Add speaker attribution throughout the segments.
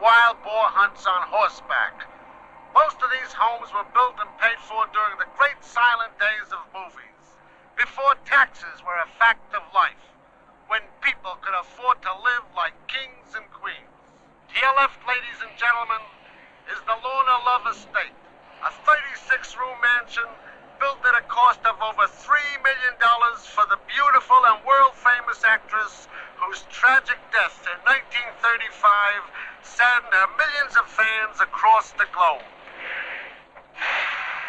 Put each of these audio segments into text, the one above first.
Speaker 1: wild boar hunts on horseback. Most of these homes were built and paid for during the great silent days of movies, before taxes were a fact of life, when people could afford to live like kings and queens. To your left, ladies and gentlemen, is the Lorna Love estate, a 36-room mansion built at a cost of over $3 million for the beautiful and world-famous actress whose tragic death in 1935 saddened her millions of fans across the globe.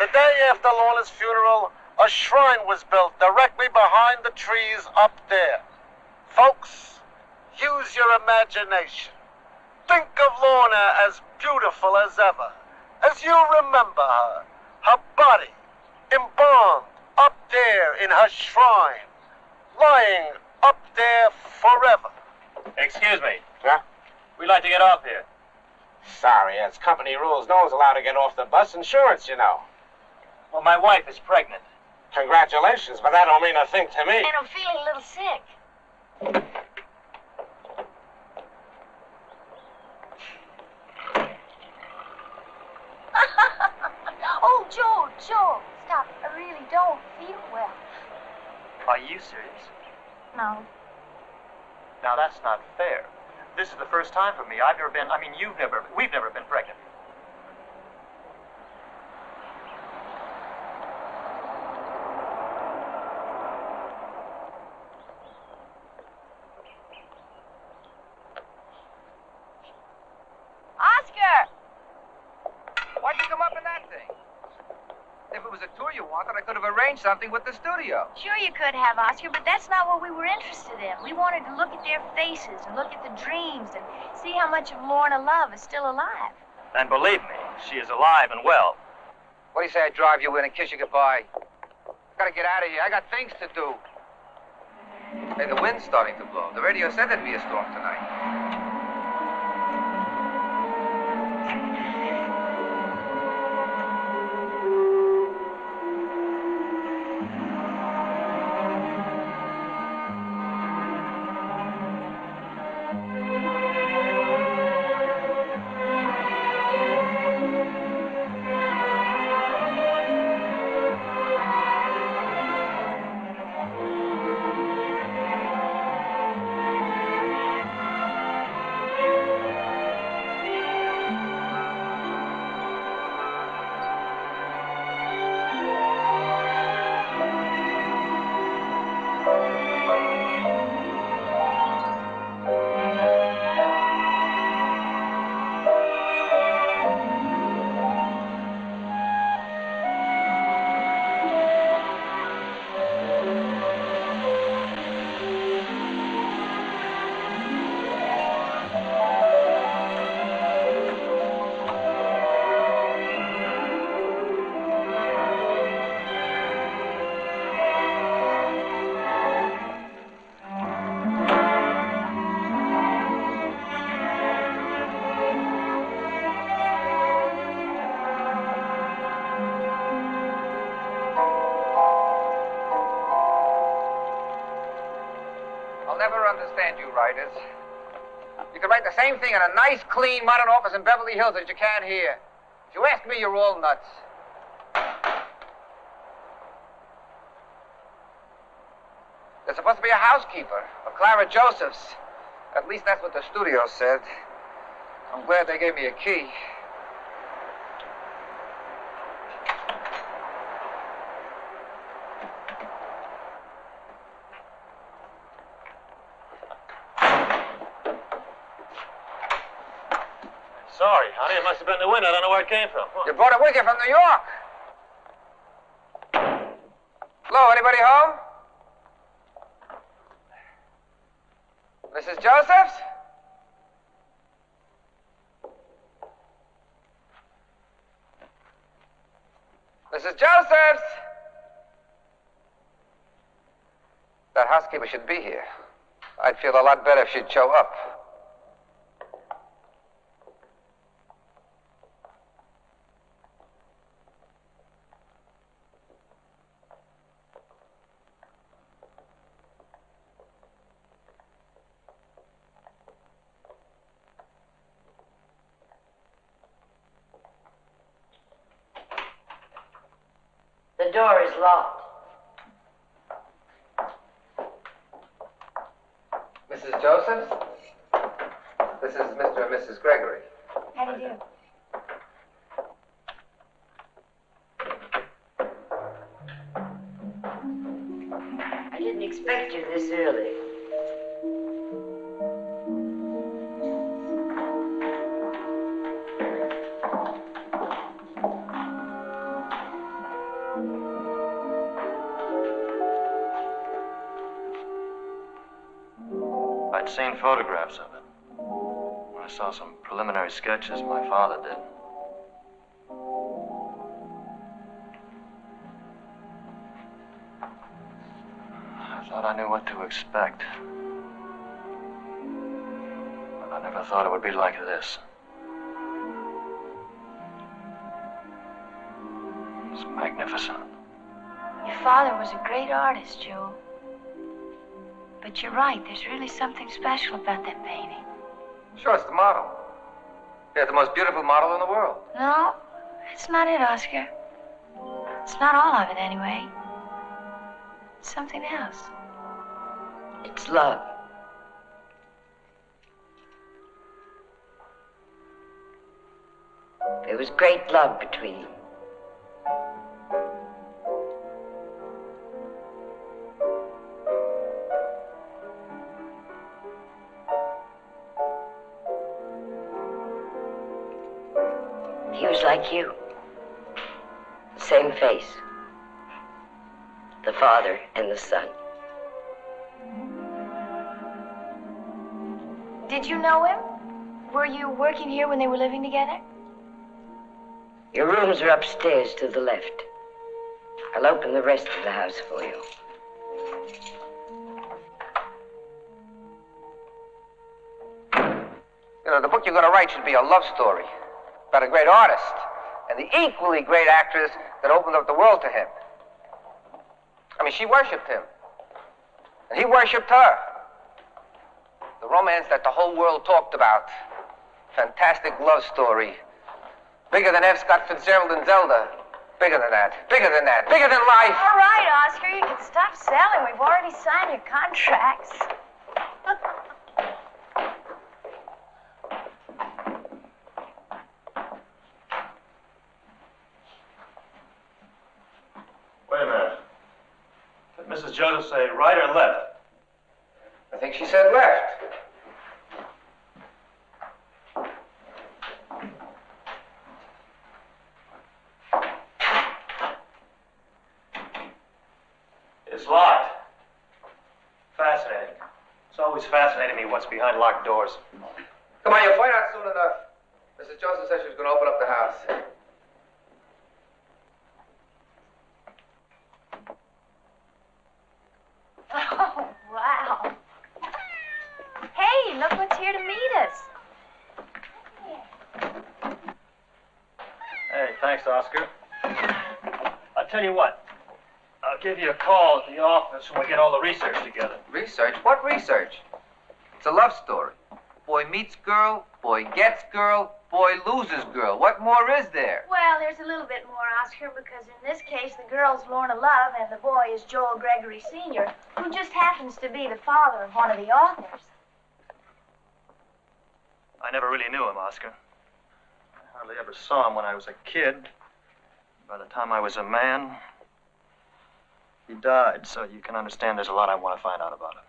Speaker 1: The day after Lorna's funeral, a shrine was built directly behind the trees up there. Folks, use your imagination. Think of Lorna as beautiful as ever, as you remember her, her body embalmed up there in her shrine, lying up there forever.
Speaker 2: Excuse me.
Speaker 3: Huh?
Speaker 2: We'd like to get off here.
Speaker 3: Sorry, it's company rules. No one's allowed to get off the bus. Insurance, you know.
Speaker 2: Well, my wife is pregnant.
Speaker 3: Congratulations, but that don't mean a thing to me.
Speaker 4: And I'm feeling a little sick. Oh, Joe, stop. I really don't feel well.
Speaker 2: Are you serious?
Speaker 4: No.
Speaker 2: Now, that's not fair. This is the first time for me. We've never been pregnant.
Speaker 4: Oscar!
Speaker 5: Why'd you come up in that thing? If it was a tour you wanted, I could have arranged something with the studio.
Speaker 4: Sure you could have, Oscar, but that's not what we were interested in. We wanted to look at their faces and look at the dreams and see how much of Lorna Love is still alive.
Speaker 2: And believe me, she is alive and well.
Speaker 5: What do you say I drive you in and kiss you goodbye? Gotta get out of here. I got things to do. Hey, the wind's starting to blow. The radio said there'd be a storm tonight. I'll never understand you writers. You can write the same thing in a nice, clean, modern office in Beverly Hills that you can here. If you ask me, you're all nuts. There's supposed to be a housekeeper, a Clara Josephs. At least that's what the studio said. I'm glad they gave me a key.
Speaker 2: Sorry, honey. It must have been the wind. I don't know where it came from.
Speaker 5: You brought it with you from New York. Hello, anybody home? Mrs. Josephs? Mrs. Josephs? That housekeeper should be here. I'd feel a lot better if she'd show up.
Speaker 6: door is locked.
Speaker 5: Mrs. Joseph? This is Mr. and Mrs. Gregory.
Speaker 4: How do you do?
Speaker 6: I didn't expect you this early.
Speaker 2: I'd seen photographs of it. I saw some preliminary sketches my father did. I thought I knew what to expect. But I never thought it would be like this. It was magnificent.
Speaker 4: Your father was a great artist, Joe. But you're right, there's really something special about that painting.
Speaker 5: Sure, it's the model. Yeah, the most beautiful model in the world.
Speaker 4: No, that's not it, Oscar. It's not all of it, anyway. It's something else.
Speaker 6: It's love. There was great love between them. He was like you. Same face. The father and the son.
Speaker 4: Did you know him? Were you working here when they were living together?
Speaker 6: Your rooms are upstairs to the left. I'll open the rest of the house for you.
Speaker 5: You know, the book you're going to write should be a love story about a great artist and the equally great actress that opened up the world to him. I mean, she worshipped him, and he worshipped her. The romance that the whole world talked about. Fantastic love story. Bigger than F. Scott Fitzgerald and Zelda. Bigger than that. Bigger than that. Bigger than life.
Speaker 4: All right, Oscar, you can stop selling. We've already signed your contracts.
Speaker 2: Wait a minute. Did Mrs. Joseph say right or left?
Speaker 5: I think she said left.
Speaker 2: It's locked. Fascinating. It's always fascinated me what's behind locked doors.
Speaker 5: Come on, you'll find out soon enough. Mrs. Joseph said she was going to open up the house.
Speaker 4: Oh, wow. Hey, look what's here to meet us.
Speaker 2: Hey, thanks, Oscar. I'll tell you what. I'll give you a call at the office when we get all the research together.
Speaker 5: Research? What research? It's a love story. Boy meets girl, boy gets girl, boy loses girl. What more is there?
Speaker 4: Well, there's a little bit more, Oscar, because in this case, the girl's Lorna Love and the boy is Joel Gregory Sr., who just happens to be the father of one of the authors.
Speaker 2: I never really knew him, Oscar. I hardly ever saw him when I was a kid. By the time I was a man, he died, so you can understand there's a lot I want to find out about him.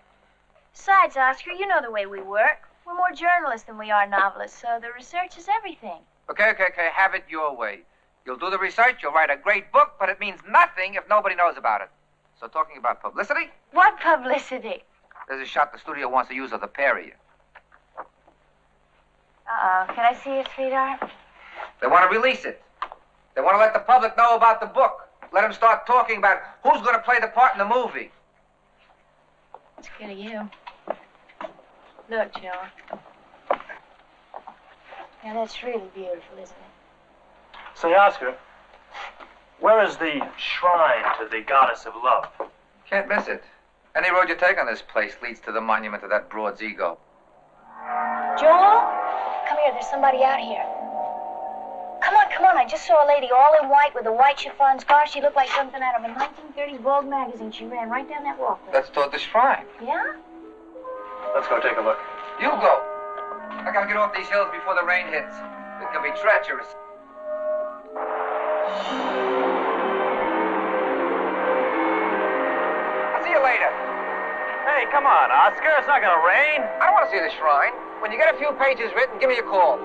Speaker 4: Besides, Oscar, you know the way we work. We're more journalists than we are novelists, so the research is everything.
Speaker 5: Okay. Have it your way. You'll do the research, you'll write a great book, but it means nothing if nobody knows about it. So talking about publicity,
Speaker 4: What publicity?
Speaker 5: there's a shot the studio wants to use of the pair of you.
Speaker 4: Uh-oh. Can I see it, sweetheart?
Speaker 5: They want to release it. They want to let the public know about the book. Let them start talking about who's going to play the part in the movie.
Speaker 4: It's good of you. Look, Joe. Now, that's really beautiful, isn't it?
Speaker 2: Say, Oscar, where is the shrine to the goddess of love?
Speaker 5: Can't miss it. Any road you take on this place leads to the monument of that broad's ego.
Speaker 4: Joel? Come here, there's somebody out here. Come on, come on. I just saw a lady all in white with a white chiffon scarf. She looked like something out of a 1930s Vogue magazine. She ran right down that walkway.
Speaker 5: That's toward the shrine.
Speaker 4: Yeah?
Speaker 2: Let's go take a look.
Speaker 5: You go. I gotta get off these hills before the rain hits. It can be treacherous. I'll see you later.
Speaker 3: Hey, come on, Oscar. It's not gonna rain.
Speaker 5: I don't want to see the shrine. When you get a few pages written, give me a call.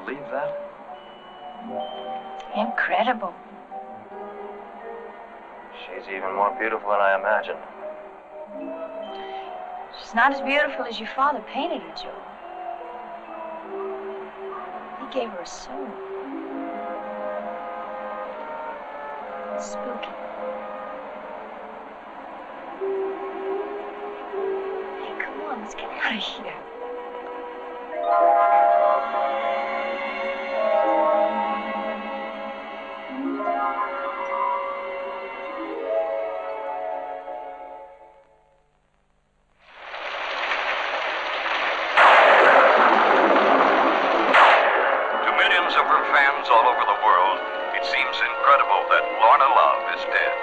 Speaker 2: Believe that?
Speaker 4: Incredible.
Speaker 2: She's even more beautiful than I imagined.
Speaker 4: She's not as beautiful as your father painted her, Joe. He gave her a soul. It's spooky. Hey, come on, let's get out of here.
Speaker 7: All over the world, it seems incredible that Lorna Love is dead.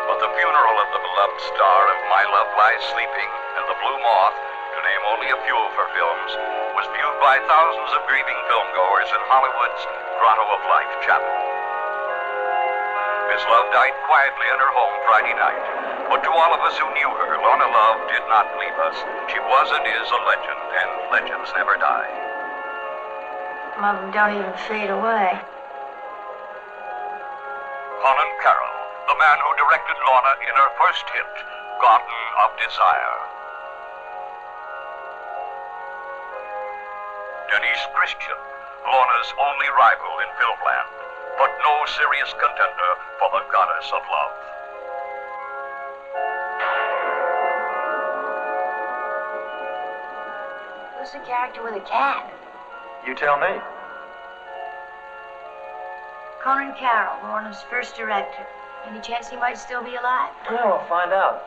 Speaker 7: But the funeral of the beloved star of My Love Lies Sleeping and The Blue Moth, to name only a few of her films, was viewed by thousands of grieving filmgoers in Hollywood's Grotto of Life chapel. Miss Love died quietly in her home Friday night, but to all of us who knew her, Lorna Love did not leave us. She was and is a legend, and legends never die.
Speaker 4: Some of them don't even fade away.
Speaker 7: Conan Carol, the man who directed Lorna in her first hit, Garden of Desire. Denise Christian, Lorna's only rival in filmland, but no serious contender for the goddess of love.
Speaker 4: Who's the character with a cat?
Speaker 2: You tell me.
Speaker 4: Conan Carol, Lorna's first director. Any chance he might still be alive?
Speaker 2: Well, we'll find out.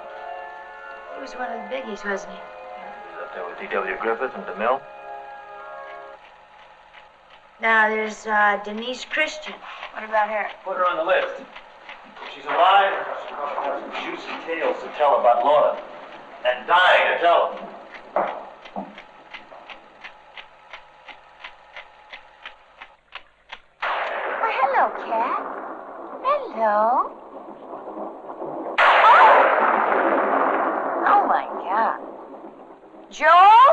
Speaker 4: He was one of the biggies, wasn't he?
Speaker 2: He's up there with D.W. Griffith and DeMille.
Speaker 4: Now, there's Denise Christian. What about her?
Speaker 2: Put her on the list. If she's alive, she'll probably have some juicy tales to tell about Lorna. And dying to tell them.
Speaker 4: Hello, cat. Hello. Oh, my God. Joel?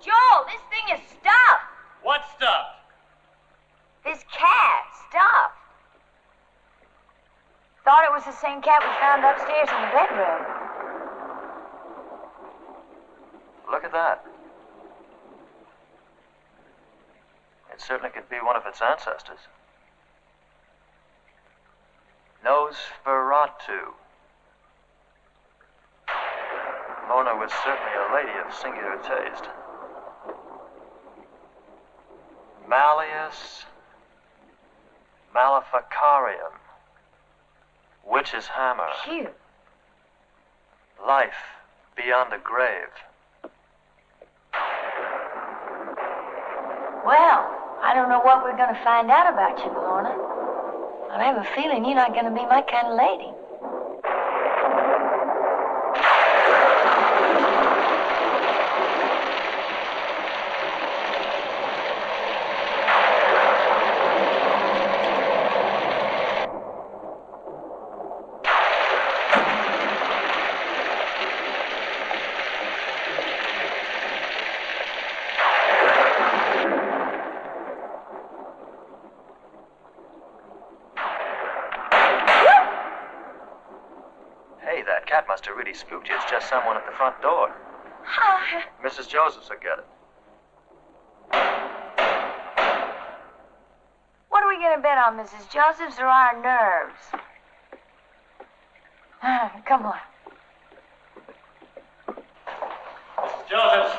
Speaker 4: Joel, this thing is stuffed.
Speaker 3: What stuff?
Speaker 4: This cat, stuffed. Thought it was the same cat we found upstairs in the bedroom.
Speaker 2: Look at that. It certainly could be one of its ancestors. Nosferatu. Lorna was certainly a lady of singular taste. Malleus Maleficarium. Witch's hammer.
Speaker 4: Cute.
Speaker 2: Life beyond the grave.
Speaker 4: Well, I don't know what we're going to find out about you, Lorna. I have a feeling you're not going to be my kind of lady.
Speaker 2: really spooked you. It's just someone at the front door. Mrs. Josephs will get it.
Speaker 4: What are we going to bet on, Mrs. Josephs, or our nerves? Come on.
Speaker 2: Mrs. Josephs.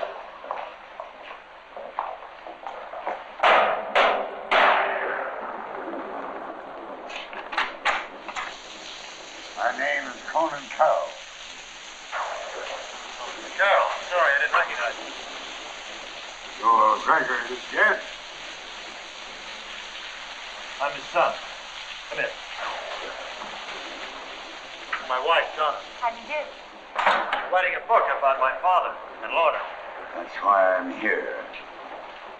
Speaker 8: My name is Conan Carol.
Speaker 2: Mr. Carol, I'm sorry, I didn't recognize you.
Speaker 8: Your Gregor is dead?
Speaker 2: I'm his son. Come here. My wife, Donna.
Speaker 4: How do you do?
Speaker 2: I'm writing a book about my father and Lorna.
Speaker 8: That's why I'm here.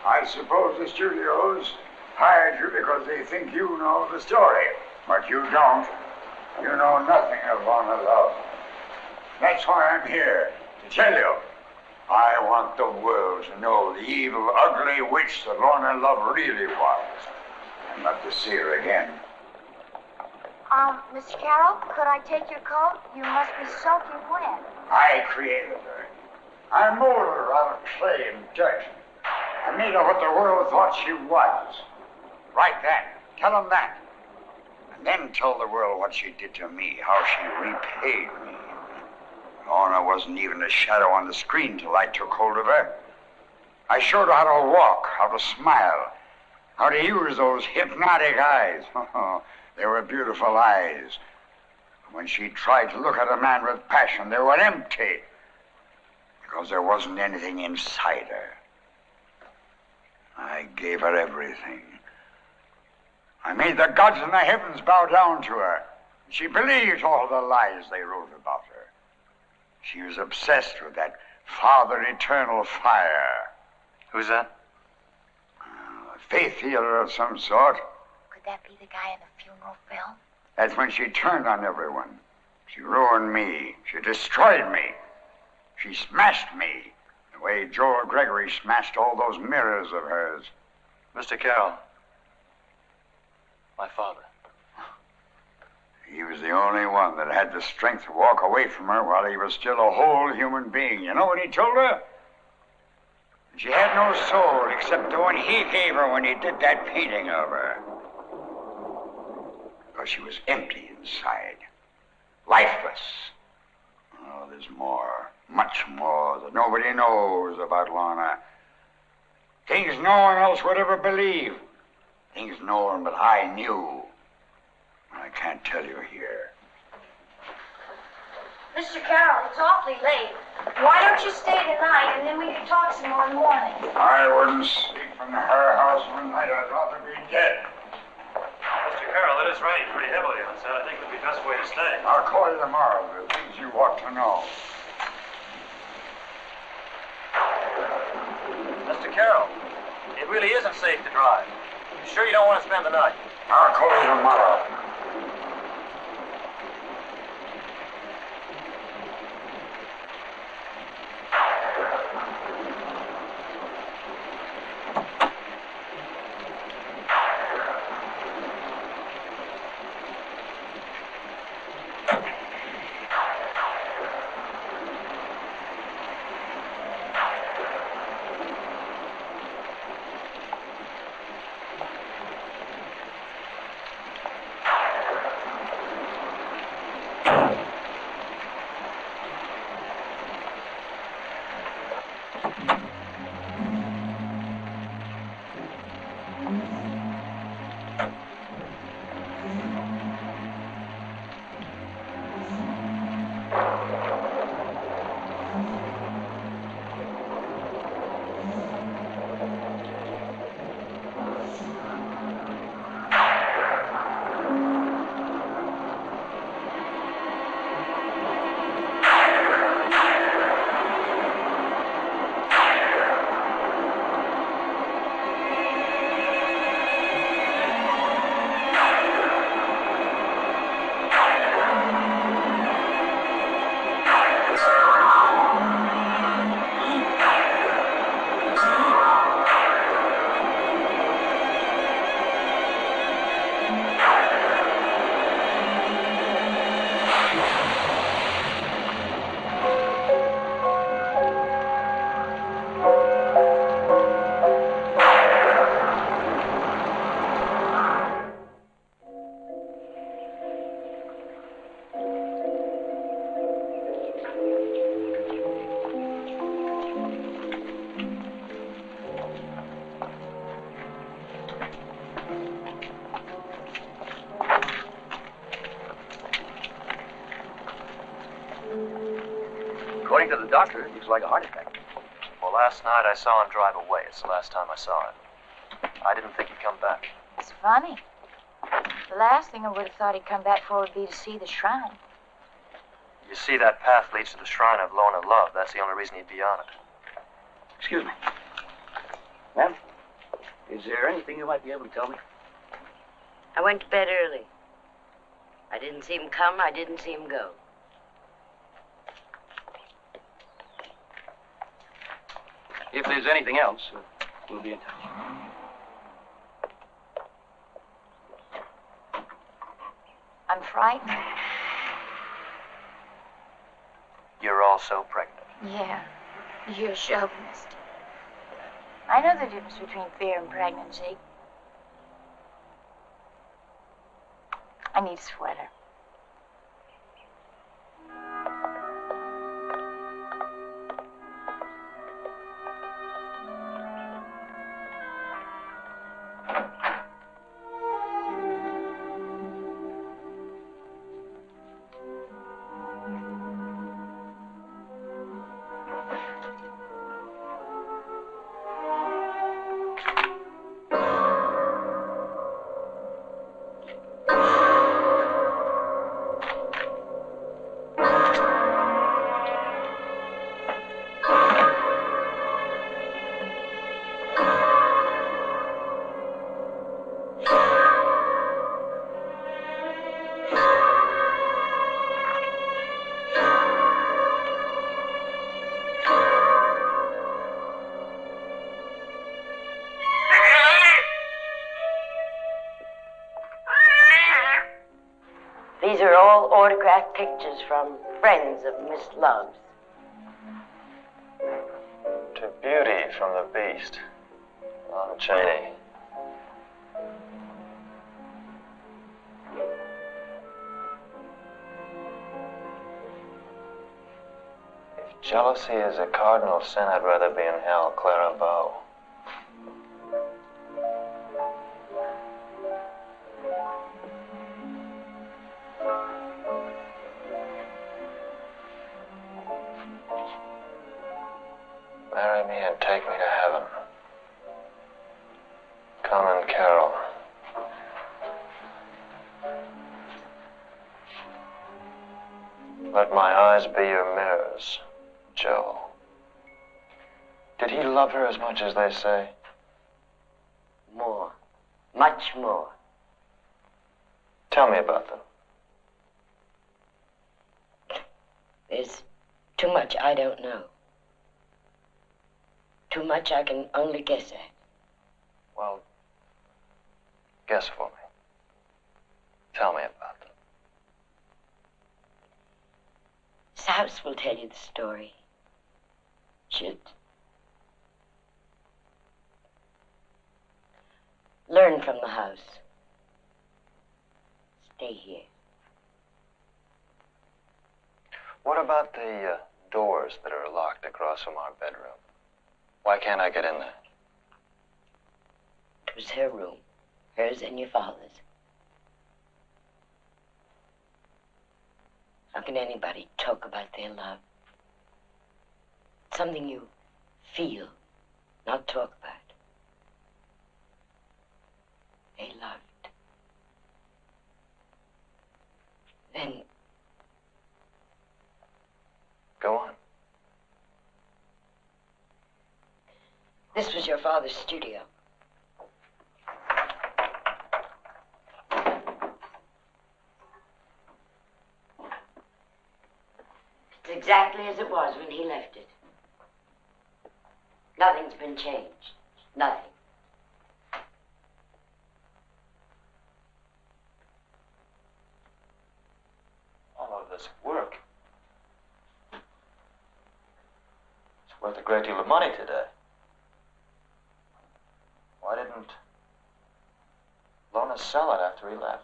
Speaker 8: I suppose the studios hired you because they think you know the story. But you don't. You know nothing of Lorna Love. That's why I'm here, to tell you. I want the world to know the evil, ugly witch that Lorna Love really was. And not to see her again.
Speaker 4: Mr. Carroll, could I take your coat? You must be soaking wet.
Speaker 8: I created her. I molded her out of clay and dirt. I made her what the world thought she was. Write that. Tell them that. And then tell the world what she did to me, how she repaid me. Lorna wasn't even a shadow on the screen till I took hold of her. I showed her how to walk, how to smile, how to use those hypnotic eyes. They were beautiful eyes. When she tried to look at a man with passion, they were empty. Because there wasn't anything inside her. I gave her everything. I made the gods in the heavens bow down to her. She believed all the lies they wrote about her. She was obsessed with that Father Eternal fire.
Speaker 2: Who's that?
Speaker 8: A faith healer of some sort.
Speaker 4: Could that be the guy in the funeral film?
Speaker 8: That's when she turned on everyone. She ruined me. She destroyed me. She smashed me. The way Joel Gregory smashed all those mirrors of hers.
Speaker 2: Mr. Carroll. My father.
Speaker 8: He was the only one that had the strength to walk away from her while he was still a whole human being. You know what he told her? She had no soul except the one he gave her when he did that painting of her. Because she was empty inside. Lifeless. Oh, there's more. Much more that nobody knows about Lorna. Things no one else would ever believe. Things no one but I knew. I can't tell you here.
Speaker 4: Mr. Carroll, it's awfully late. Why don't you stay tonight and then we can talk some more in the morning?
Speaker 8: I wouldn't sleep in her house one night. I'd rather be dead.
Speaker 2: Mr. Carroll, it is raining pretty heavily outside. I think it would be the best way to stay.
Speaker 8: I'll call you tomorrow. The things you ought to know.
Speaker 2: Mr. Carroll, it really isn't safe to drive. You sure you don't want to spend the night?
Speaker 8: I'll call you tomorrow.
Speaker 9: According to the doctor, it looks like a heart attack.
Speaker 2: Well, last night I saw him drive away. It's the last time I saw him. I didn't think he'd come back.
Speaker 4: It's funny. The last thing I would have thought he'd come back for would be to see the shrine.
Speaker 2: You see, that path leads to the shrine of Lorna Love. That's the only reason he'd be on it.
Speaker 9: Excuse me. Ma'am, is there anything you might be able to tell me?
Speaker 6: I went to bed early. I didn't see him come, I didn't see him go.
Speaker 9: If there's anything else, we'll be in touch.
Speaker 4: I'm frightened.
Speaker 2: You're also pregnant.
Speaker 4: Yeah, you're a chauvinist. I know the difference between fear and pregnancy. I need a sweater.
Speaker 6: These are all autographed pictures from friends of Miss Love's.
Speaker 2: To Beauty from the Beast. Lon Chaney. If jealousy is a cardinal sin, I'd rather be in hell, Clara Bow. Marry me and take me to heaven. Conan Carol. Let my eyes be your mirrors, Joe. Did he love her as much as they say?
Speaker 6: More. Much more.
Speaker 2: Tell me about them.
Speaker 6: There's too much I don't know. Too much I can only guess at.
Speaker 2: Well, guess for me. Tell me about them.
Speaker 6: This house will tell you the story. Should. Learn from the house. Stay here.
Speaker 2: What about the doors that are locked across from our bedroom? Why can't I get in there?
Speaker 6: It was her room. Hers and your father's. How can anybody talk about their love? It's something you feel, not talk about. They loved. Then...
Speaker 2: Go on.
Speaker 6: This was your father's studio. It's exactly as it was when he left it. Nothing's been changed. Nothing.
Speaker 2: All of this work. It's worth a great deal of money today. Why didn't Lorna sell it after he left?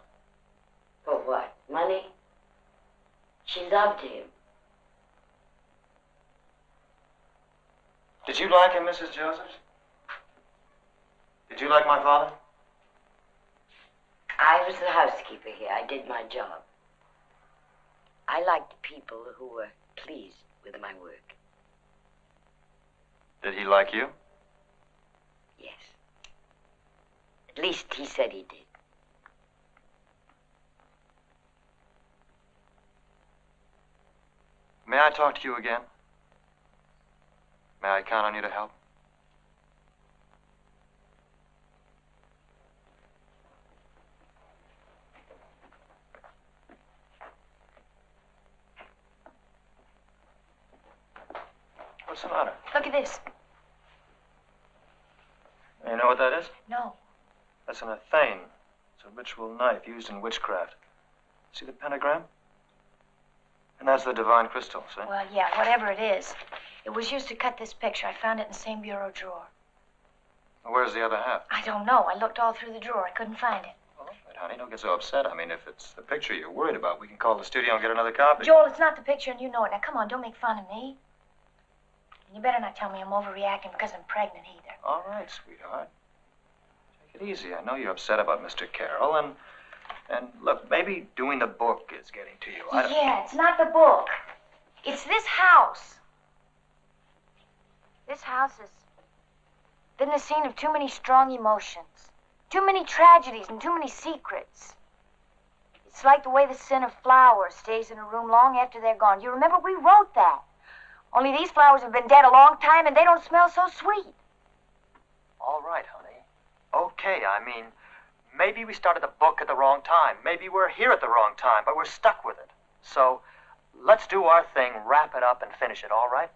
Speaker 6: For what? Money? She loved him.
Speaker 2: Did you like him, Mrs. Josephs? Did you like my father?
Speaker 6: I was the housekeeper here. I did my job. I liked people who were pleased. with my work.
Speaker 2: Did he like you?
Speaker 6: Yes. At least he said he did.
Speaker 2: May I talk to you again? May I count on you to help? What's the matter?
Speaker 4: Look at this.
Speaker 2: You know what that is?
Speaker 4: No.
Speaker 2: That's an athane. It's a ritual knife used in witchcraft. See the pentagram? And that's the divine crystal, see?
Speaker 4: Well, yeah, whatever it is. It was used to cut this picture. I found it in the same bureau drawer.
Speaker 2: Where's the other half?
Speaker 4: I don't know. I looked all through the drawer. I couldn't find it.
Speaker 2: All right, honey, don't get so upset. I mean, if it's the picture you're worried about, we can call the studio and get another copy.
Speaker 4: Joel, it's not the picture, and you know it. Now, come on, don't make fun of me. And you better not tell me I'm overreacting because I'm pregnant either.
Speaker 2: All right, sweetheart. Take it easy. I know you're upset about Mr. Carroll, and look, maybe doing the book is getting to you.
Speaker 4: Yeah, it's not the book. It's this house. This house has been the scene of too many strong emotions, too many tragedies, and too many secrets. It's like the way the scent of flowers stays in a room long after they're gone. You remember we wrote that. Only these flowers have been dead a long time, and they don't smell so sweet.
Speaker 2: All right, honey. Okay, I mean, maybe we started the book at the wrong time. Maybe we're here at the wrong time, but we're stuck with it. So, let's do our thing, wrap it up, and finish it, all right?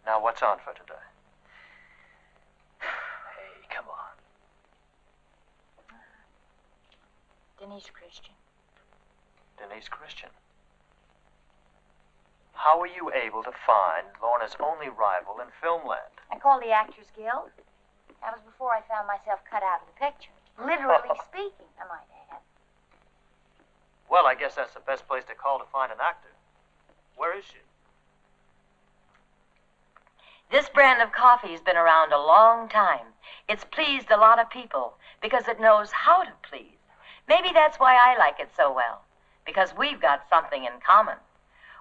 Speaker 2: Now, what's on for today? Hey, come on.
Speaker 4: Denise Christian.
Speaker 2: Denise Christian. How were you able to find Lorna's only rival in filmland?
Speaker 4: I called the Actors Guild. That was before I found myself cut out of the picture. Literally speaking, I might add.
Speaker 2: Well, I guess that's the best place to call to find an actor. Where is she?
Speaker 10: This brand of coffee has been around a long time. It's pleased a lot of people because it knows how to please. Maybe that's why I like it so well, because we've got something in common.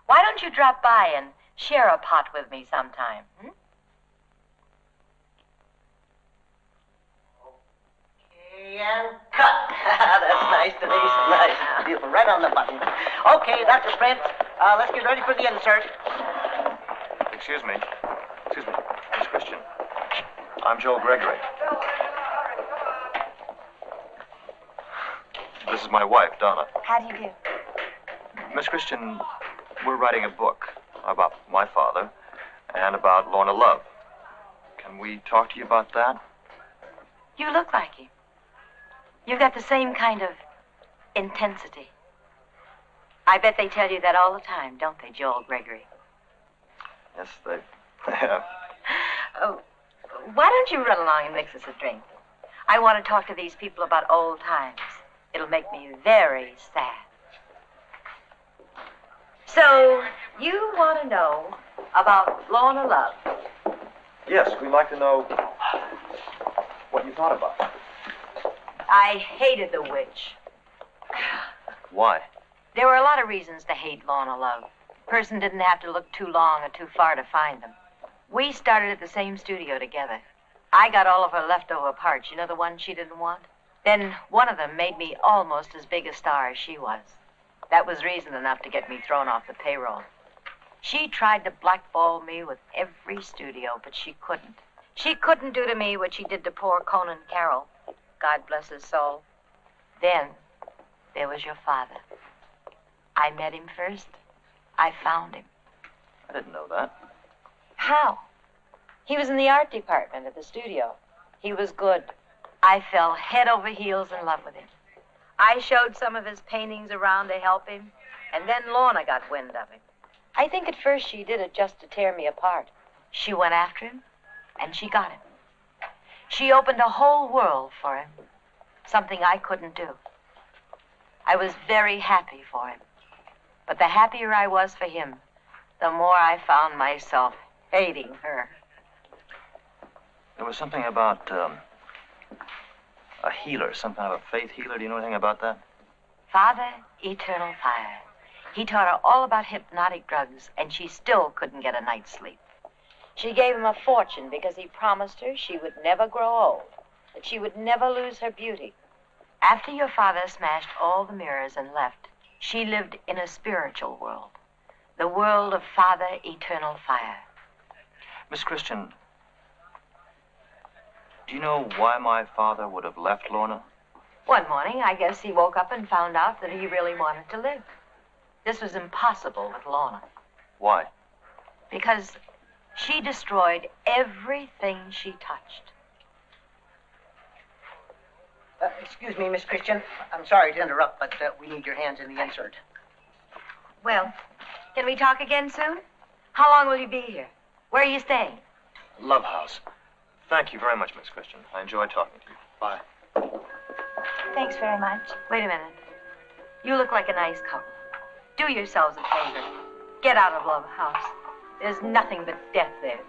Speaker 10: Why don't you drop by and share a pot with me sometime?
Speaker 9: Okay, and cut. That's nice, Denise. Nice. Beautiful. Right on the button. Okay, Dr. Sprint, let's get ready for the insert.
Speaker 2: Excuse me. Excuse me. Miss Christian. I'm Joel Gregory. This is my wife, Donna.
Speaker 4: How do you do?
Speaker 2: Miss Christian, we're writing a book about my father and about Lorna Love. Can we talk to you about that?
Speaker 10: You look like him. You've got the same kind of intensity. I bet they tell you that all the time, don't they, Joel Gregory?
Speaker 2: Yes, they have.
Speaker 10: Oh, why don't you run along and mix us a drink? I want to talk to these people about old times. It'll make me very sad. So, you want to know about Lorna Love?
Speaker 2: Yes, we'd like to know what you thought about it.
Speaker 10: I hated the witch.
Speaker 2: Why?
Speaker 10: There were a lot of reasons to hate Lorna Love. A person didn't have to look too long or too far to find them. We started at the same studio together. I got all of her leftover parts, you know, the ones she didn't want? Then one of them made me almost as big a star as she was. That was reason enough to get me thrown off the payroll. She tried to blackball me with every studio, but she couldn't. She couldn't do to me what she did to poor Conan Carol. God bless his soul. Then there was your father. I met him first. I found him.
Speaker 2: I didn't know that.
Speaker 10: How? He was in the art department at the studio. He was good. I fell head over heels in love with him. I showed some of his paintings around to help him, and then Lorna got wind of him. I think at first she did it just to tear me apart. She went after him, and she got him. She opened a whole world for him, something I couldn't do. I was very happy for him. But the happier I was for him, the more I found myself hating her.
Speaker 2: There was something about a healer, some kind of a faith healer. Do you know anything about that?
Speaker 10: Father, eternal fire. He taught her all about hypnotic drugs, and she still couldn't get a night's sleep. She gave him a fortune because he promised her she would never grow old, that she would never lose her beauty. After your father smashed all the mirrors and left, she lived in a spiritual world, the world of Father Eternal Fire.
Speaker 2: Miss Christian, do you know why my father would have left Lorna?
Speaker 10: One morning, I guess he woke up and found out that he really wanted to live. This was impossible with Lorna.
Speaker 2: Why?
Speaker 10: Because she destroyed everything she touched.
Speaker 9: Excuse me, Miss Christian. I'm sorry to interrupt, but we need your hands in the insert.
Speaker 10: Well, can we talk again soon? How long will you be here? Where are you staying?
Speaker 2: Love House. Thank you very much, Miss Christian. I enjoyed talking to you. Bye.
Speaker 4: Thanks very much.
Speaker 10: Wait a minute. You look like a nice couple. Do yourselves a favor. Get out of Love House. There's nothing but death there.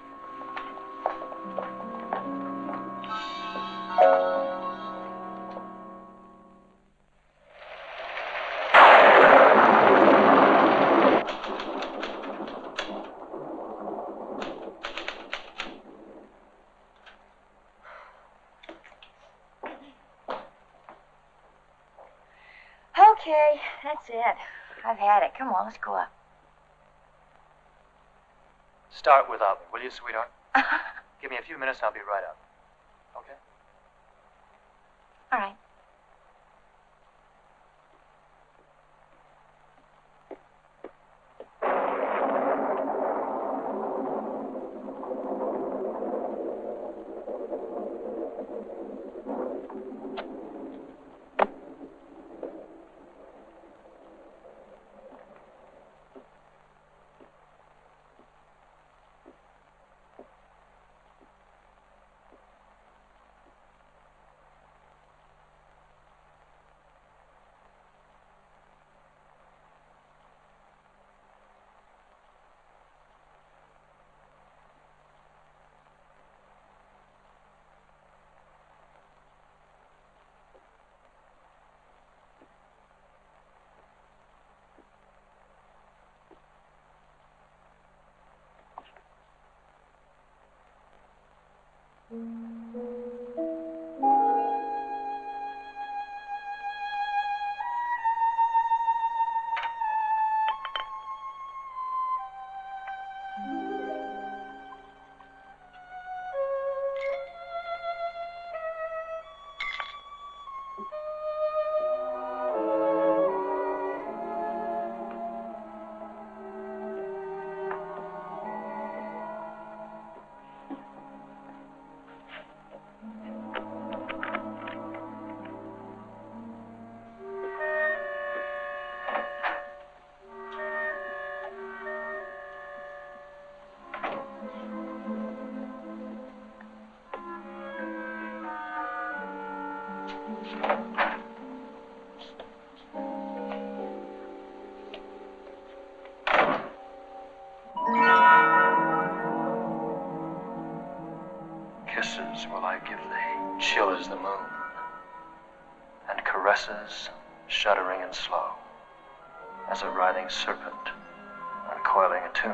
Speaker 4: Okay, that's it. I've had it. Come on, let's go up.
Speaker 2: Start without me, will you, sweetheart? Give me a few minutes and I'll be right up. Okay?
Speaker 4: All right.
Speaker 2: Kisses will I give thee, chill as the moon, and caresses, shuddering and slow, as a writhing serpent uncoiling a tomb.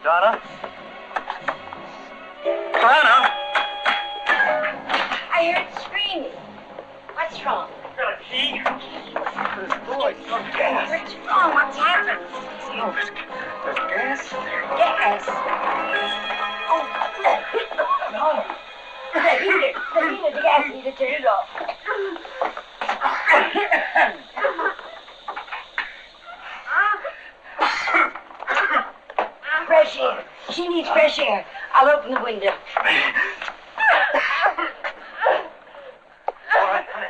Speaker 2: Donna? Donna?
Speaker 6: I heard screaming. What's wrong?
Speaker 2: Got a key? Boy, no gas.
Speaker 6: What's wrong? What's happened?
Speaker 2: No, there's gas?
Speaker 6: Gas. Oh,
Speaker 2: Donna.
Speaker 6: the heater, the gas heater, turn it off. Fresh air. She needs fresh air. I'll open the window.
Speaker 2: All right, honey.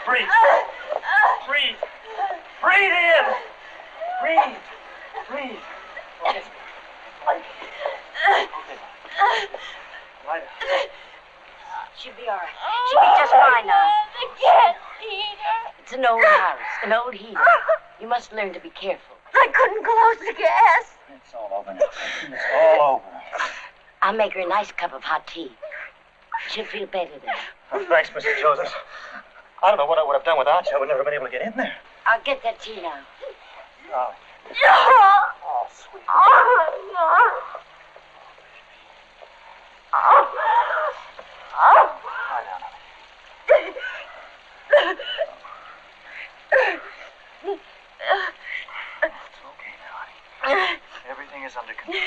Speaker 2: Breathe. Breathe. Breathe in. Breathe. Breathe. Okay. Okay. Right.
Speaker 6: She'll be all right. She'll be just fine now.
Speaker 4: The gas heater.
Speaker 6: It's an old house, an old heater. You must learn to be careful.
Speaker 4: I couldn't close the gas.
Speaker 2: It's all over now. It's all over.
Speaker 6: I'll make her a nice cup of hot tea. She'll feel better then.
Speaker 2: Oh, thanks, Mr. Joseph. I don't know what I would have done without you. I would never have been able to get in there.
Speaker 6: I'll get that tea now.
Speaker 2: Oh. Oh, sweet. Lie down, honey. It's okay now, honey. Everything is under control.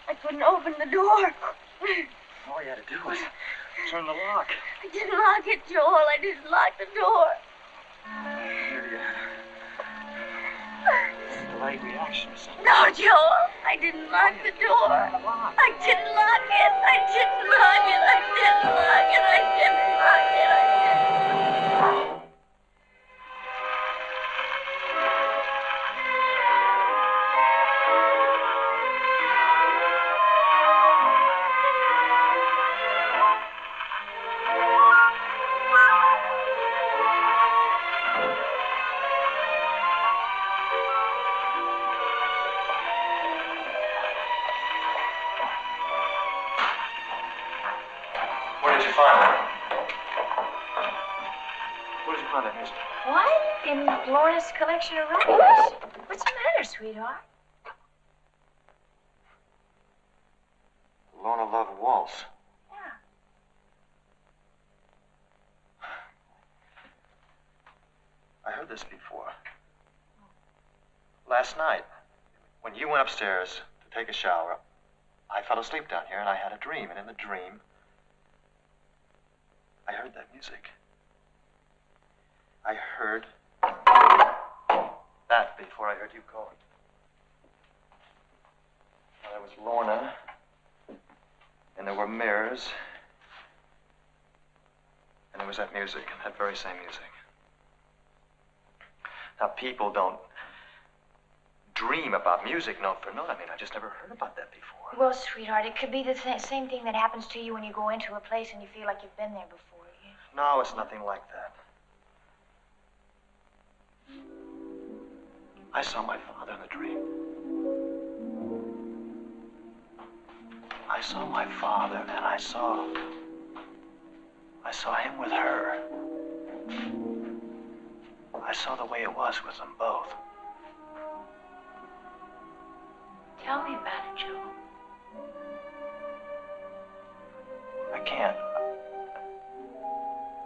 Speaker 4: I couldn't open the door.
Speaker 2: All you had to do was turn the lock.
Speaker 4: I didn't lock it, Joel. I didn't lock the door.
Speaker 2: Here you delayed reaction or something.
Speaker 4: No, Joel. I didn't lock the door. I didn't lock it. I didn't lock it. I didn't lock it. I didn't lock it. I didn't.
Speaker 2: Where did you find that? Where did you find that music?
Speaker 4: What? In Lorna's collection of records. What's the matter, sweetheart?
Speaker 2: Lorna Love Waltz.
Speaker 4: Yeah.
Speaker 2: I heard this before. Last night, when you went upstairs to take a shower, I fell asleep down here and I had a dream. And in the dream, I heard that music. I heard that before I heard you calling. There was Lorna, and there were mirrors, and there was that music, that very same music. Now, people don't dream about music note for note. I mean, I just never heard about that before.
Speaker 4: Well, sweetheart, it could be the same thing that happens to you when you go into a place and you feel like you've been there before.
Speaker 2: No, it's nothing like that. I saw my father in the dream. I saw my father, and I saw him with her. I saw the way it was with them both.
Speaker 4: Tell me about it, Joe.
Speaker 2: I can't.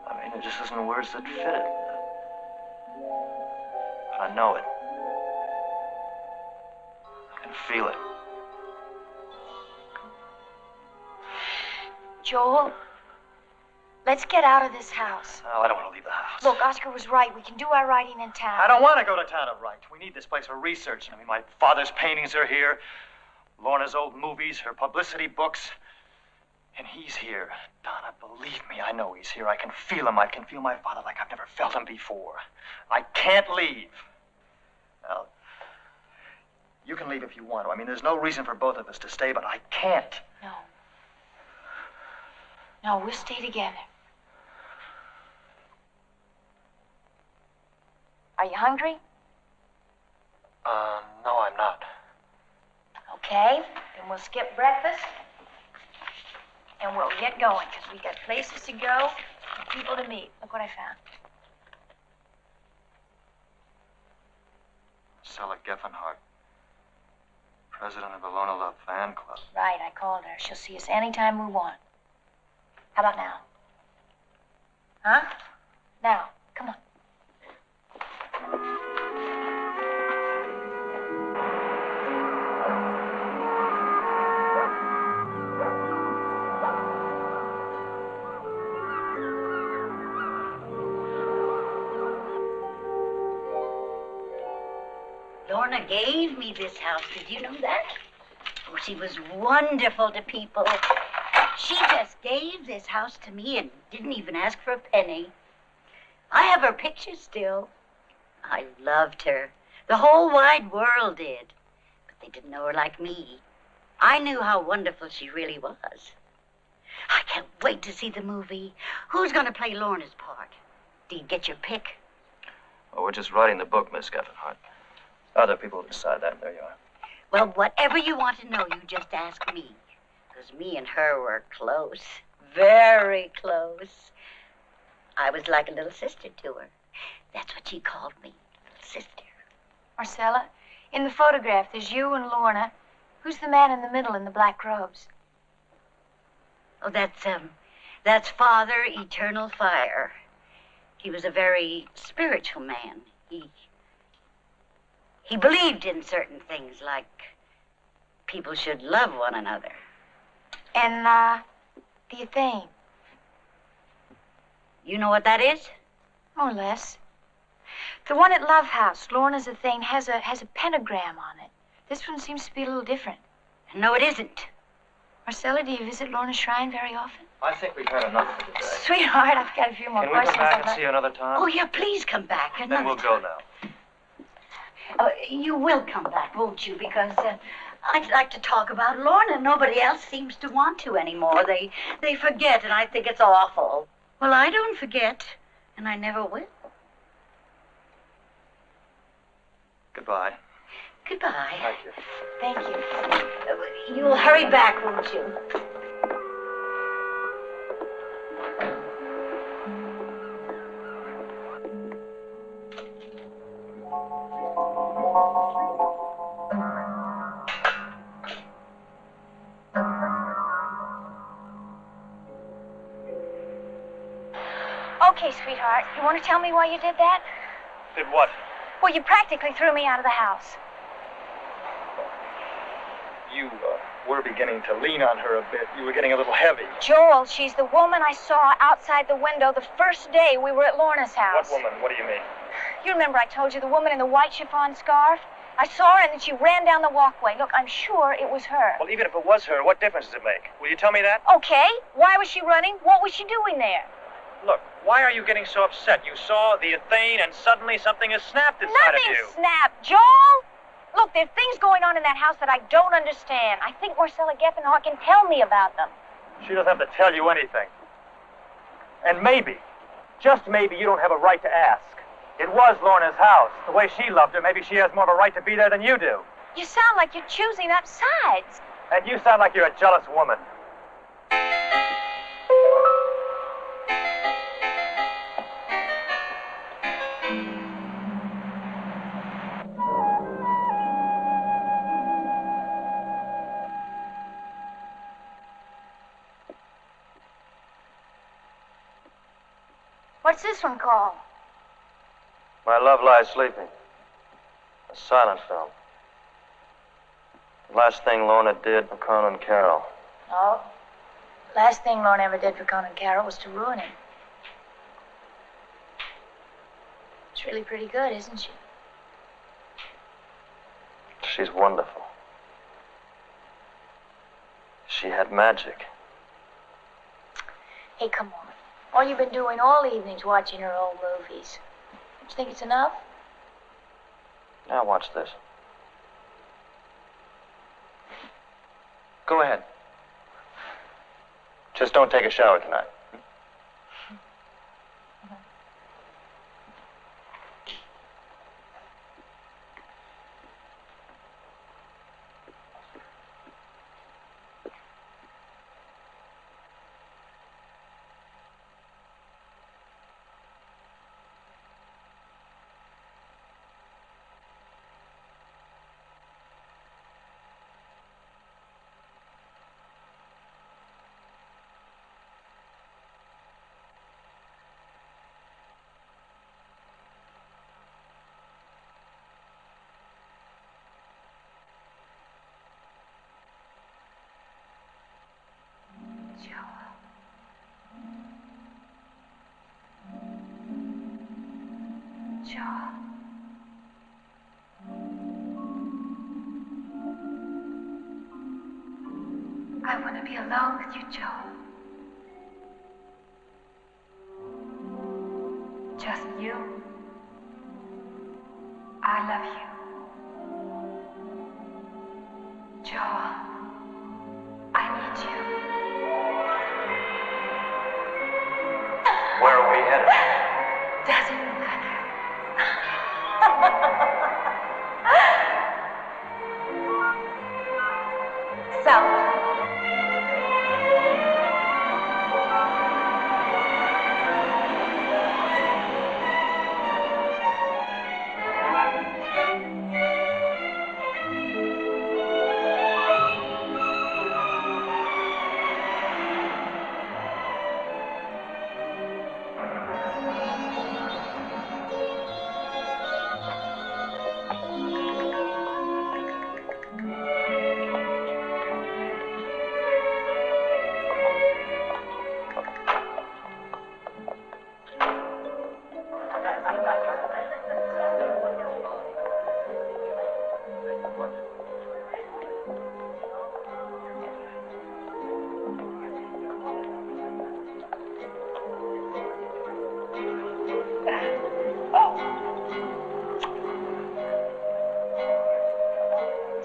Speaker 2: I mean, there just isn't words that fit it. But I know it. I can feel it.
Speaker 4: Joel, let's get out of this house.
Speaker 2: Oh, I don't want to leave the house.
Speaker 4: Look, Oscar was right. We can do our writing in town.
Speaker 2: I don't want to go to town to write. We need this place for research. I mean, my father's paintings are here. Lorna's old movies, her publicity books. And he's here. Donna, believe me, I know he's here. I can feel him. I can feel my father like I've never felt him before. I can't leave. Now, you can leave if you want to. I mean, there's no reason for both of us to stay, but I can't.
Speaker 4: No. No, we'll stay together. Are you hungry?
Speaker 2: No, I'm not.
Speaker 4: Okay, then we'll skip breakfast. And we'll get going, because we got places to go and people to meet. Look what I found.
Speaker 2: Stella Geffenhardt. President of the Lorna Love fan club.
Speaker 4: Right, I called her. She'll see us anytime we want. How about now? Huh? Now, come on.
Speaker 11: Lorna gave me this house. Did you know that? Oh, she was wonderful to people. She just gave this house to me and didn't even ask for a penny. I have her picture still. I loved her. The whole wide world did. But they didn't know her like me. I knew how wonderful she really was. I can't wait to see the movie. Who's going to play Lorna's part? Did you get your pick?
Speaker 2: Oh, we're just writing the book, Miss Geffenhart. Other people decide that, and there you are.
Speaker 11: Well, whatever you want to know, you just ask me. Because me and her were close. Very close. I was like a little sister to her. That's what she called me, little sister.
Speaker 4: Marcella, in the photograph, there's you and Lorna. Who's the man in the middle in the black robes?
Speaker 11: Oh, that's Father Eternal Fire. He was a very spiritual man. He believed in certain things, like people should love one another.
Speaker 4: And, the Athene.
Speaker 11: You know what that is?
Speaker 4: More or less. The one at Love House, Lorna's Athene, has a pentagram on it. This one seems to be a little different.
Speaker 11: No, it isn't.
Speaker 4: Marcella, do you visit Lorna's shrine very often?
Speaker 2: I think we've had enough for today.
Speaker 4: Sweetheart, I've got a few more
Speaker 2: Can we
Speaker 4: questions.
Speaker 2: come back and see you another time?
Speaker 11: Oh, yeah, please come back.
Speaker 2: Then we'll go now.
Speaker 11: You will come back, won't you? Because I'd like to talk about Lorna. Nobody else seems to want to anymore. They forget, and I think it's awful. Well, I don't forget, and I never will.
Speaker 2: Goodbye.
Speaker 11: Goodbye.
Speaker 2: Thank you.
Speaker 4: Thank you.
Speaker 11: You'll hurry back, won't you?
Speaker 4: Okay, sweetheart, you want to tell me why you did that?
Speaker 2: Did what?
Speaker 4: Well, you practically threw me out of the house.
Speaker 2: You were beginning to lean on her a bit. You were getting a little heavy.
Speaker 4: Joel, she's the woman I saw outside the window the first day we were at Lorna's house.
Speaker 2: What woman? What do you mean?
Speaker 4: You remember I told you the woman in the white chiffon scarf? I saw her and then she ran down the walkway. Look, I'm sure it was her.
Speaker 2: Well, even if it was her, what difference does it make? Will you tell me that?
Speaker 4: Okay. Why was she running? What was she doing there?
Speaker 2: Look, why are you getting so upset? You saw the Athene and suddenly something has snapped inside of you.
Speaker 4: Nothing snapped, Joel! Look, there's things going on in that house that I don't understand. I think Marcella Geffenhart can tell me about them.
Speaker 2: She doesn't have to tell you anything. And maybe, just maybe, you don't have a right to ask. It was Lorna's house. The way she loved her, maybe she has more of a right to be there than you do.
Speaker 4: You sound like you're choosing up sides.
Speaker 2: And you sound like you're a jealous woman.
Speaker 4: What's this one called?
Speaker 2: My Love Lies Sleeping. A silent film. The last thing Lorna did for Conan Carol.
Speaker 4: Oh, last thing Lorna ever did for Conan Carol was to ruin him. It's really pretty good, isn't she?
Speaker 2: She's wonderful. She had magic.
Speaker 4: Hey, come on. All you've been doing all evening's watching her old movies. Don't you think it's enough?
Speaker 2: Now watch this. Go ahead. Just don't take a shower tonight.
Speaker 12: Joel. I want to be alone with you, Joel. Just you. I love you. Joel, I need you.
Speaker 2: Where are we headed?
Speaker 12: Doesn't matter. South.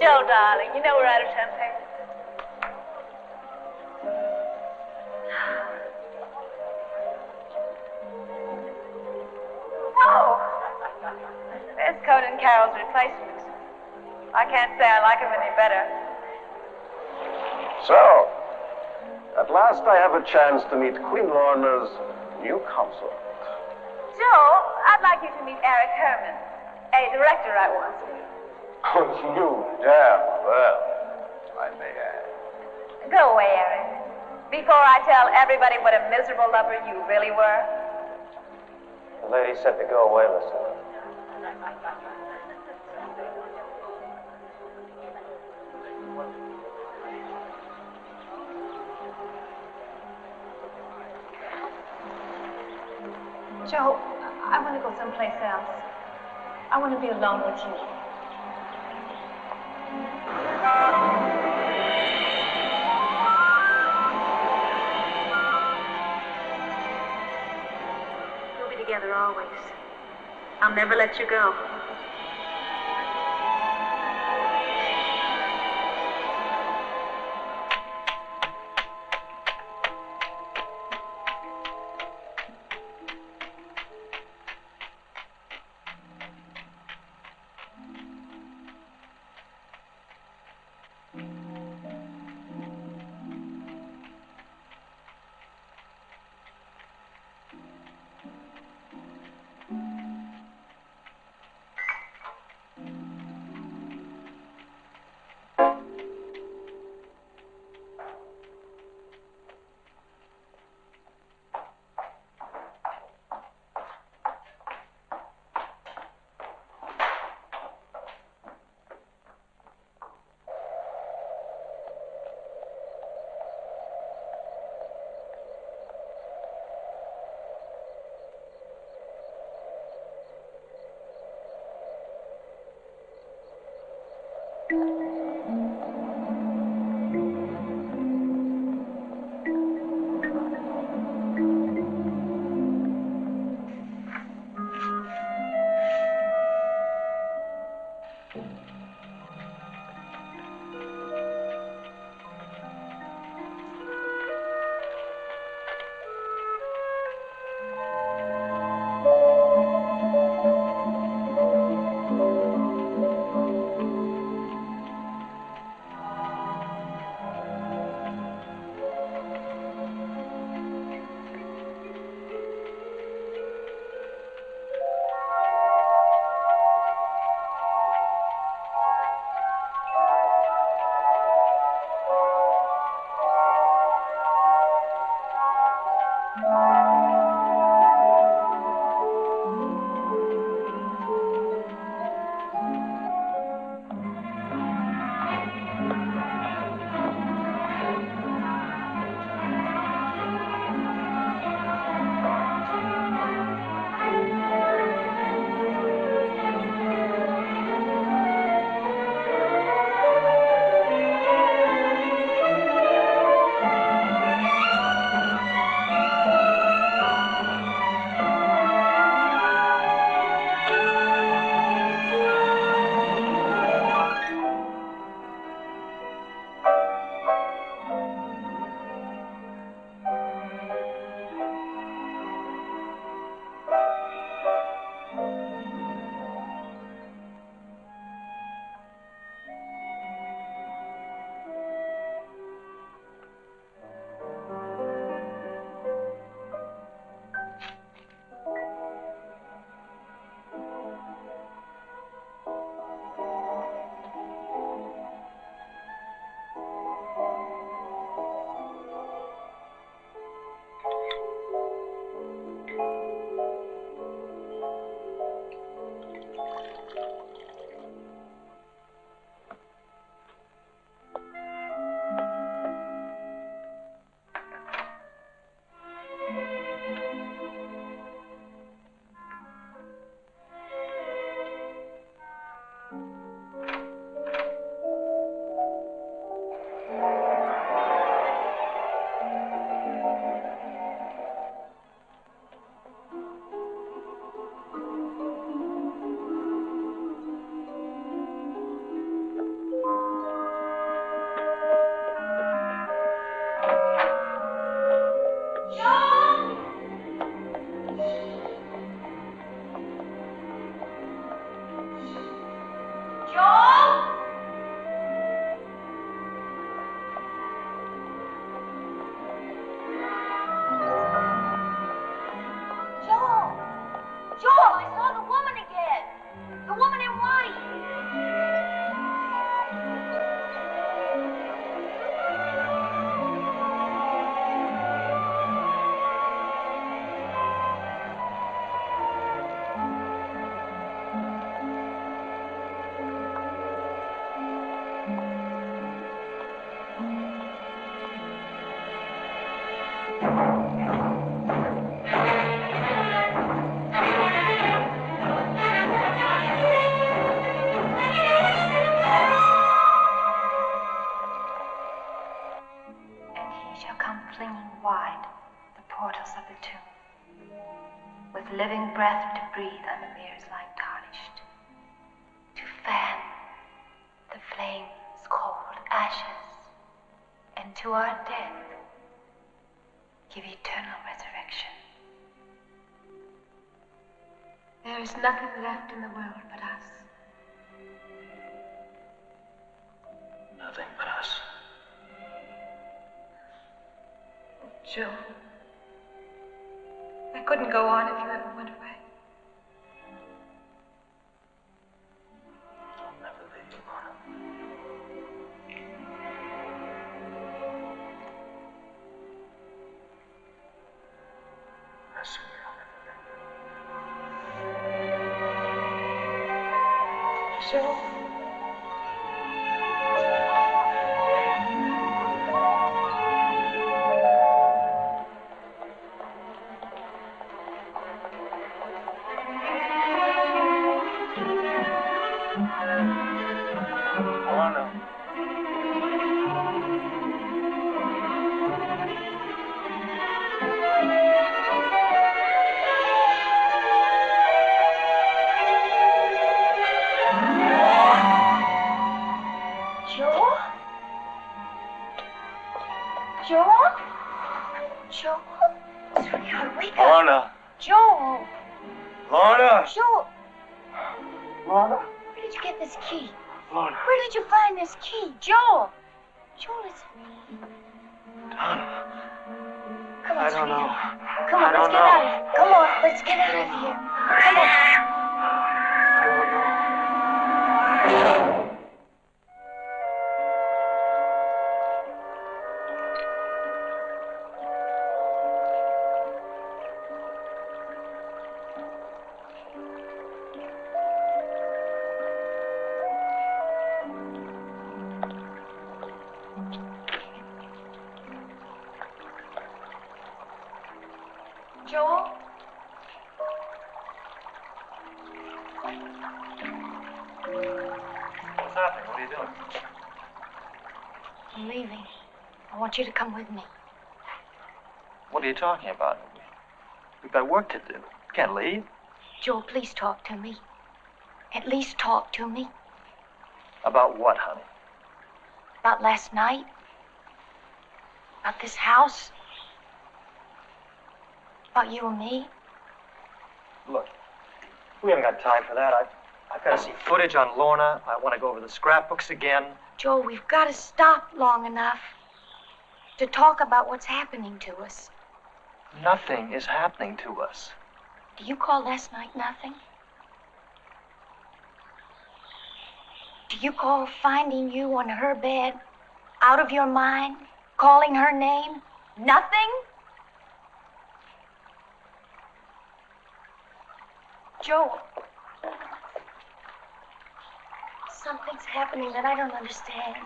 Speaker 13: Joe, darling, you know we're out of champagne. Oh, there's Conan Carol's replacement. I can't say I like him any better.
Speaker 14: So, at last I have a chance to meet Queen Lorna's new consort.
Speaker 13: Joe, I'd like you to meet Eric Herman, a director I once knew.
Speaker 14: Oh, you damn well, I may add.
Speaker 13: Go away, Eric. Before I tell everybody what a miserable lover you really were.
Speaker 14: The lady said to go away, listen.
Speaker 12: Joe, I want to go someplace else. I want to be alone with you.
Speaker 13: We'll be together always. I'll never let you go.
Speaker 12: living breath to breathe on the mirrors like tarnished, to fan the flames cold ashes, and to our death give eternal resurrection. There is nothing left in the world but us.
Speaker 2: Nothing but us.
Speaker 12: Joe, I couldn't go on if you ever went away.
Speaker 2: I'll never leave you, Lorna. I swear I'll never leave you.
Speaker 12: Joe.
Speaker 2: Lorna.
Speaker 4: Joel!
Speaker 2: Lorna!
Speaker 4: Joel!
Speaker 2: Lorna?
Speaker 4: Where did you get this key?
Speaker 2: Lorna.
Speaker 4: Where did you find this key? Joel! Joel, it's me.
Speaker 2: Donna.
Speaker 4: Come on,
Speaker 2: I don't know.
Speaker 4: Come on,
Speaker 2: I
Speaker 4: let's
Speaker 2: don't
Speaker 4: get
Speaker 2: know.
Speaker 4: out of here. Come on, let's get out of here. Come on. Joel?
Speaker 2: What's happening? What are you doing?
Speaker 4: I'm leaving. I want you to come with me.
Speaker 2: What are you talking about? We've got work to do. Can't leave.
Speaker 4: Joel, please talk to me. At least talk to me.
Speaker 2: About what, honey?
Speaker 4: About last night. About this house. About you and me.
Speaker 2: Look, we haven't got time for that. I've got to see footage on Lorna. I want to go over the scrapbooks again.
Speaker 4: Joel, we've got to stop long enough to talk about what's happening to us.
Speaker 2: Nothing is happening to us.
Speaker 4: Do you call last night nothing? Do you call finding you on her bed, out of your mind, calling her name, nothing? Joel, something's happening that I don't understand.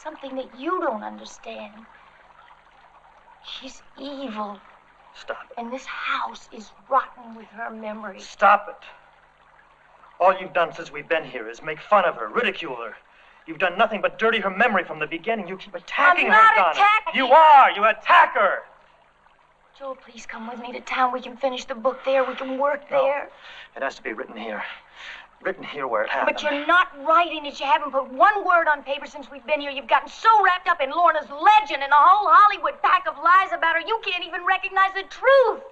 Speaker 4: Something that you don't understand. She's evil.
Speaker 2: Stop it.
Speaker 4: And this house is rotten with her memory.
Speaker 2: Stop it. All you've done since we've been here is make fun of her, ridicule her. You've done nothing but dirty her memory from the beginning. You keep attacking
Speaker 4: I'm not
Speaker 2: her, Donna.
Speaker 4: attacking.
Speaker 2: You are. You attack her.
Speaker 4: Joel, please come with me to town. We can finish the book there. We can work there.
Speaker 2: It has to be written here. Written here where it happened.
Speaker 4: But you're not writing it. You haven't put one word on paper since we've been here. You've gotten so wrapped up in Lorna's legend and a whole Hollywood pack of lies about her, you can't even recognize the truth.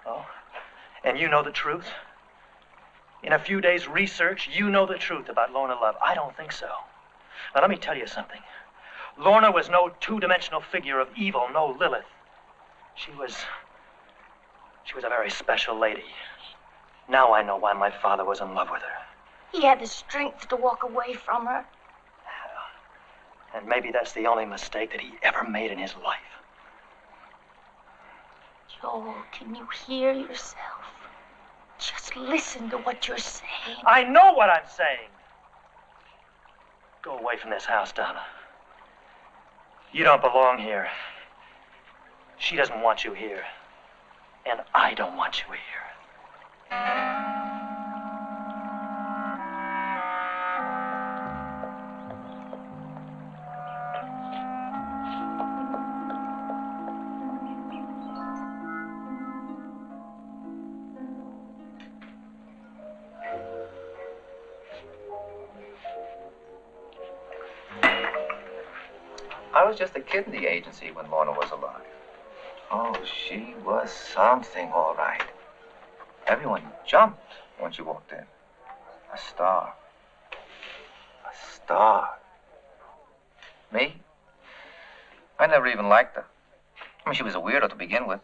Speaker 2: Oh? And you know the truth? In a few days' research, you know the truth about Lorna Love. I don't think so. Now, let me tell you something. Lorna was no two-dimensional figure of evil, no Lilith. She was a very special lady. Now I know why my father was in love with her.
Speaker 4: He had the strength to walk away from her.
Speaker 2: And maybe that's the only mistake that he ever made in his life.
Speaker 4: Joel, can you hear yourself? Just listen to what you're saying.
Speaker 2: I know what I'm saying. Go away from this house, Donna. You don't belong here. She doesn't want you here. And I don't want you here.
Speaker 5: I was just a kid in the agency when Lorna was alive. Oh, she was something, all right. Everyone jumped when she walked in. A star. A star. Me? I never even liked her. I mean, she was a weirdo to begin with.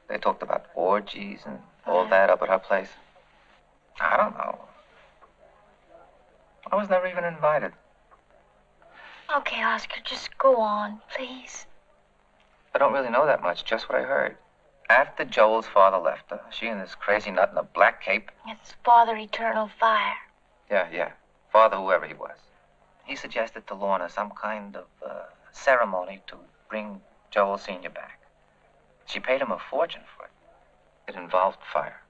Speaker 5: They talked about orgies and all that up at her place. I don't know. I was never even invited.
Speaker 4: Okay, Oscar, just go on, please.
Speaker 5: I don't really know that much, just what I heard. After Joel's father left her, she and this crazy nut in a black cape.
Speaker 4: It's Father Eternal Fire.
Speaker 5: Yeah. Father, whoever he was. He suggested to Lorna some kind of ceremony to bring Joel Sr. back. She paid him a fortune for it. It involved fire.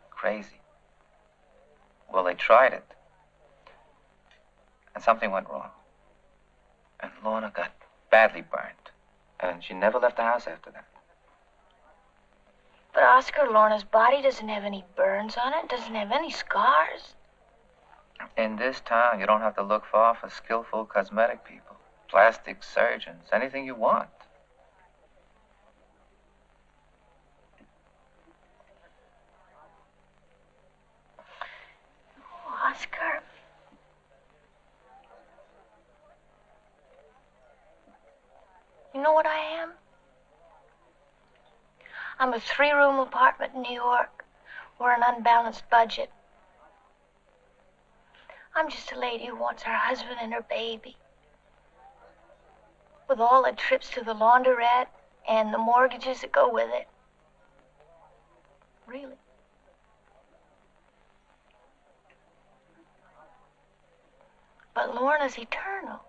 Speaker 5: Crazy. Well, they tried it. And something went wrong. And Lorna got badly burned. And she never left the house after that.
Speaker 4: But Oscar, Lorna's body doesn't have any burns on it, doesn't have any scars.
Speaker 5: In this town, you don't have to look far for skillful cosmetic people. Plastic surgeons, anything you want.
Speaker 4: Oscar. You know what I am? I'm a 3-room apartment in New York. We're an unbalanced budget. I'm just a lady who wants her husband and her baby. With all the trips to the laundrette and the mortgages that go with it. Really. But Lorna's eternal.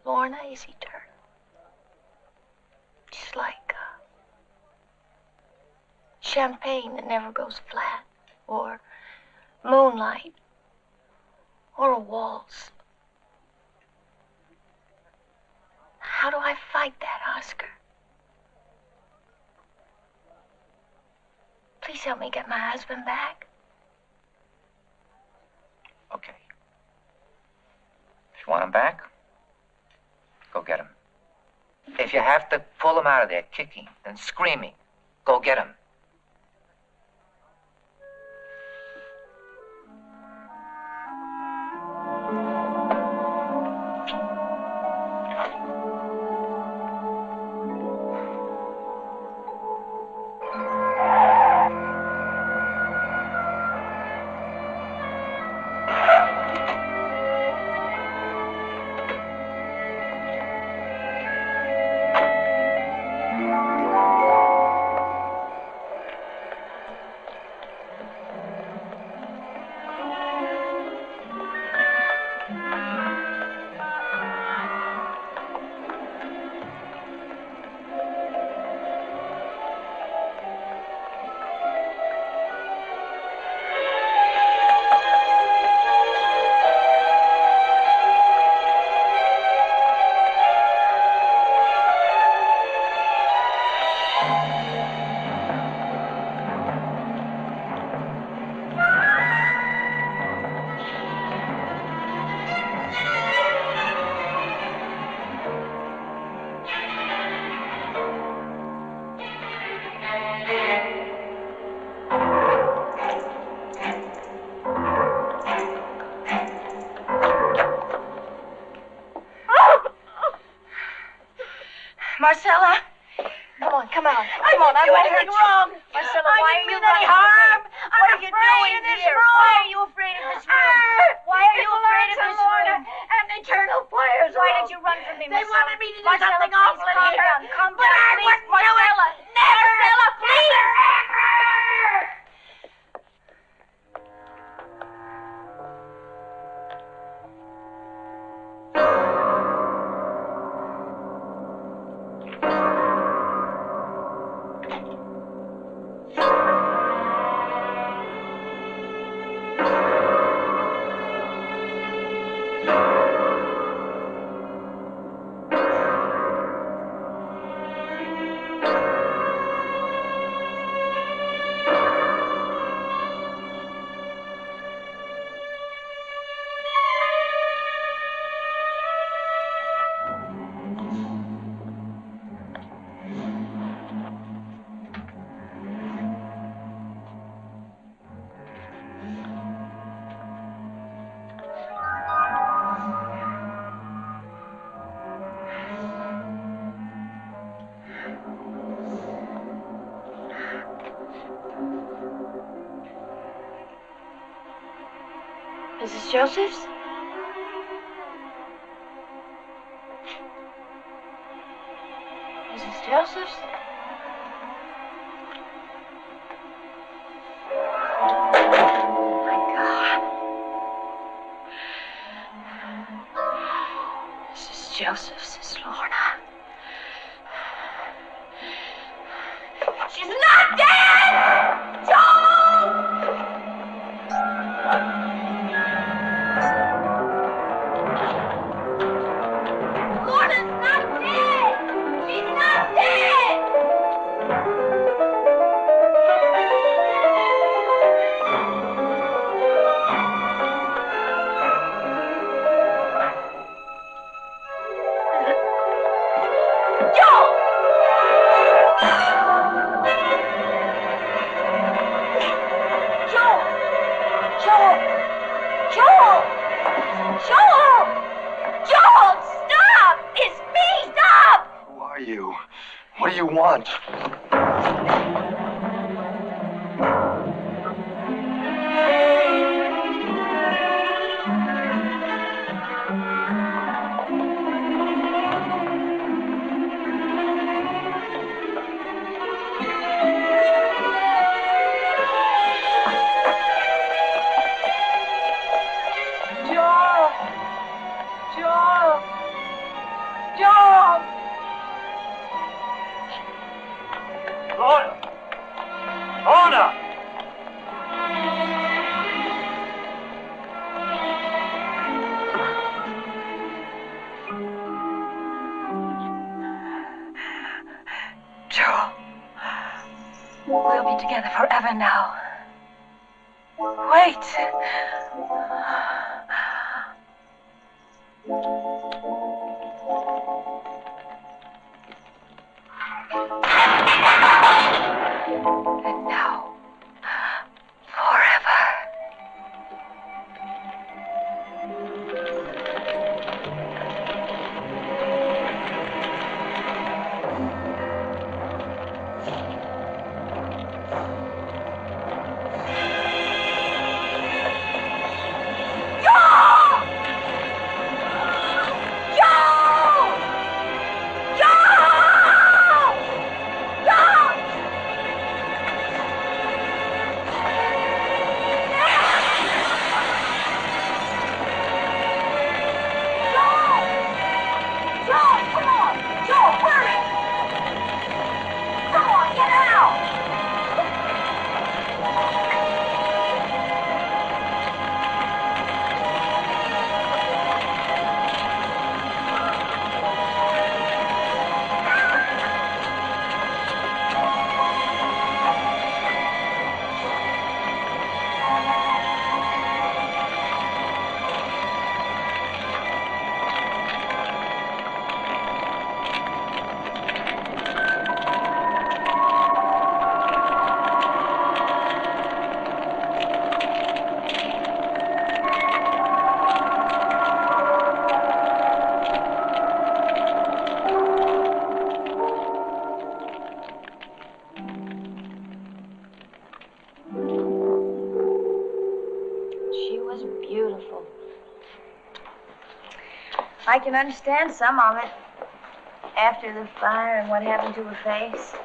Speaker 4: Lorna is eternal. Just like champagne that never goes flat, or moonlight, or a waltz. How do I fight that, Oscar? Please help me get my husband back.
Speaker 5: Okay. If you want him back, go get him. If you have to pull him out of there kicking and screaming, go get him.
Speaker 4: Marcella, come on. Come on,
Speaker 11: I didn't do anything wrong.
Speaker 4: Marcella, why are you
Speaker 11: I didn't mean any harm.
Speaker 4: What are you doing here? Why are you afraid of this room? Why are you afraid of this room?
Speaker 11: And eternal fires.
Speaker 4: Why did you run from me,
Speaker 11: They
Speaker 4: Marcella?
Speaker 11: wanted me to do
Speaker 4: Marcella,
Speaker 11: something
Speaker 4: please,
Speaker 11: awful in
Speaker 4: calm
Speaker 11: here.
Speaker 4: down, calm
Speaker 11: But
Speaker 4: down,
Speaker 11: I
Speaker 4: please,
Speaker 11: wouldn't do it.
Speaker 4: Marcella.
Speaker 11: Never.
Speaker 4: Marcella, please. Mrs. Josephs? Mrs. Josephs? Oh, my God. Mrs. Josephs is Lorna. She's not dead! Joel! Lorna's not dead! She's not dead! Joel! Joel, stop! It's me, stop!
Speaker 2: Who are you? What do you want? Lorna!
Speaker 13: Joel, we'll be together forever now. Wait. And now, forever.
Speaker 4: I can understand some of it. After the fire and what happened to her face.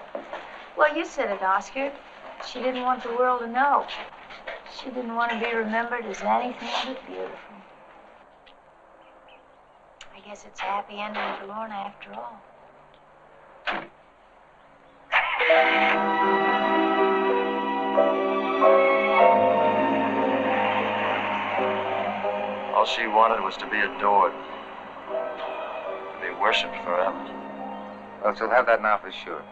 Speaker 4: Well, you said it, Oscar. She didn't want the world to know. She didn't want to be remembered as anything but beautiful. I guess it's a happy ending for Lorna after all.
Speaker 2: All she wanted was to be adored. To be worshipped forever.
Speaker 5: Well, she'll have that now for sure.